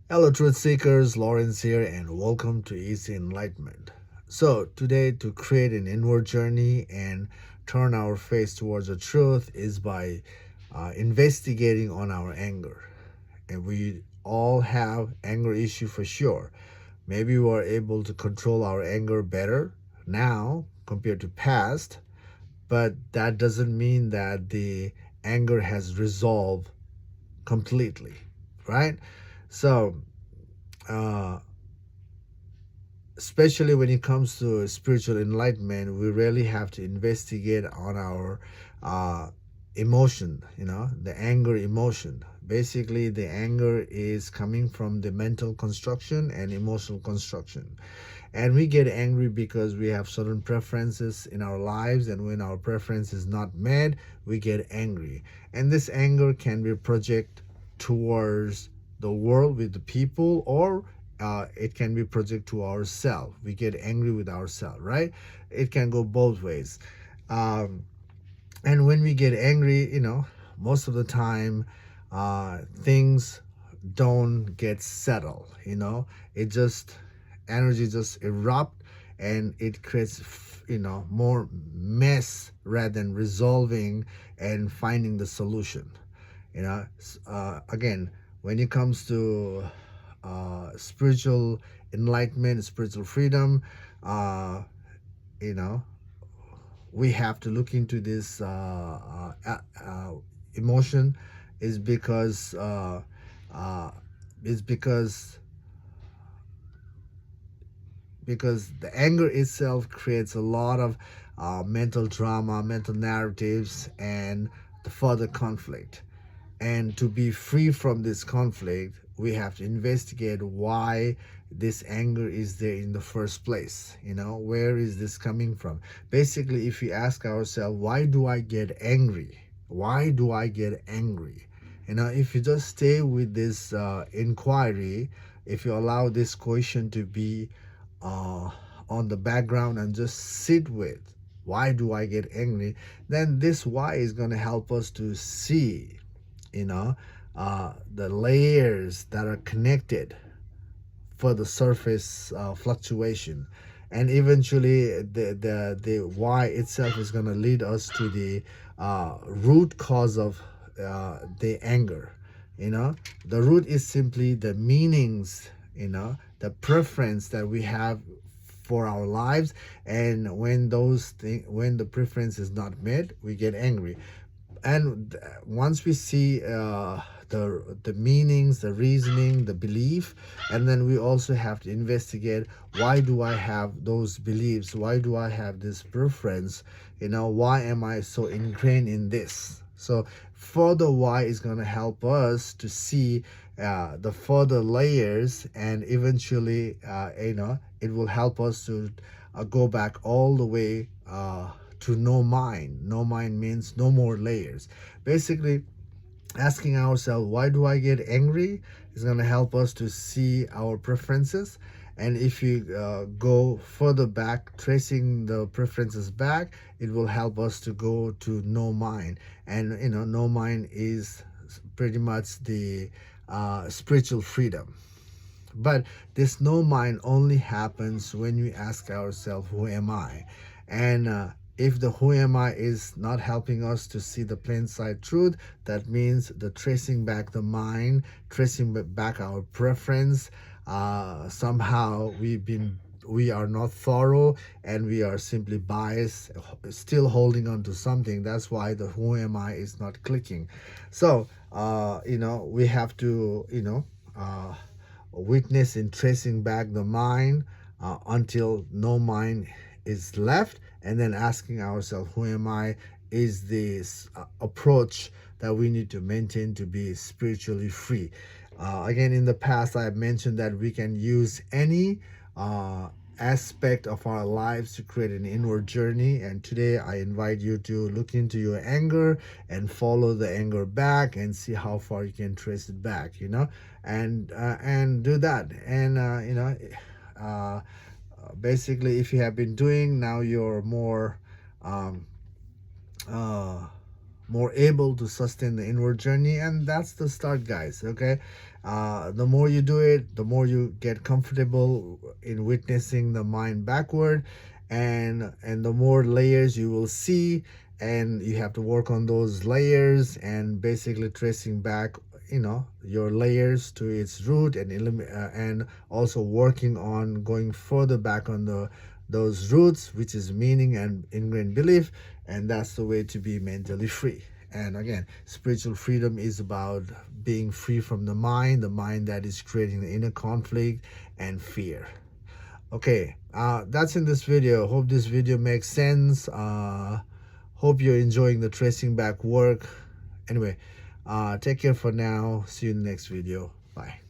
Hello, truth seekers. Lawrence here, and welcome to Easy Enlightenment. So, today, to create an inward journey and turn our face towards the truth is by investigating on our anger. And we all have anger issue for sure. Maybe we are able to control our anger better now compared to past, but that doesn't mean that the anger has resolved completely, right? So, uh, especially when it comes to spiritual enlightenment, we really have to investigate on our uh, emotion, the anger emotion. Basically, the anger is coming from the mental construction and emotional construction. And we get angry because we have certain preferences in our lives, and when our preference is not met, we get angry. And this anger can be projected towards the world with the people, or it can be projected to ourselves. We get angry with ourselves, right? It can go both ways. Um, and when we get angry, most of the time, things don't get settled. It just energy just erupt, and it creates more mess rather than resolving and finding the solution. Again, when it comes to spiritual enlightenment, spiritual freedom, uh, you know we have to look into this emotion. Is because uh, is because the anger itself creates a lot of mental drama, mental narratives, and the further conflict. And to be free from this conflict, we have to investigate why this anger is there in the first place. Where is this coming from? Basically, if we ask ourselves, why do I get angry? Why do I get angry? If you just stay with this inquiry, if you allow this question to be uh, on the background and just sit with, why do I get angry? Then this why is going to help us to see you know the layers that are connected for the surface fluctuation. And eventually the why itself is going to lead us to the root cause of the anger. The root is simply the meanings, the preference that we have for our lives. And when the preference is not met, we get angry. And once we see the meanings, the reasoning, the belief, and then we also have to investigate, why do I have those beliefs? Why do I have this preference? Why am I so ingrained in this? So further why is going to help us to see the further layers, and eventually it will help us to go back all the way to no mind. No mind means no more layers. Basically, asking ourselves, why do I get angry, is going to help us to see our preferences. And if you go further back, tracing the preferences back, it will help us to go to no mind. And no mind is pretty much the spiritual freedom. But this no mind only happens when we ask ourselves, who am I? And if the who am I is not helping us to see the plain sight truth, that means the tracing back the mind, tracing back our preference. Somehow we are not thorough, and we are simply biased, still holding on to something. That's why the who am I is not clicking. So we have to witness in tracing back the mind until no mind is left, and then asking ourselves, who am I, is this approach that we need to maintain to be spiritually free. Again, in the past, I have mentioned that we can use any aspect of our lives to create an inward journey. And today, I invite you to look into your anger and follow the anger back and see how far you can trace it back. And do that. And uh, basically, if you have been doing, now you're um, uh, more able to sustain the inward journey. And that's the start, guys. Okay. The more you do it, the more you get comfortable in witnessing the mind backward, and the more layers you will see, and you have to work on those layers and basically tracing back, your layers to its root, and also working on going further back on those roots, which is meaning and ingrained belief. And that's the way to be mentally free. And again, spiritual freedom is about being free from the mind that is creating the inner conflict and fear. Okay, that's in this video. Hope this video makes sense. Hope you're enjoying the tracing back work. Anyway, take care for now. See you in the next video. Bye.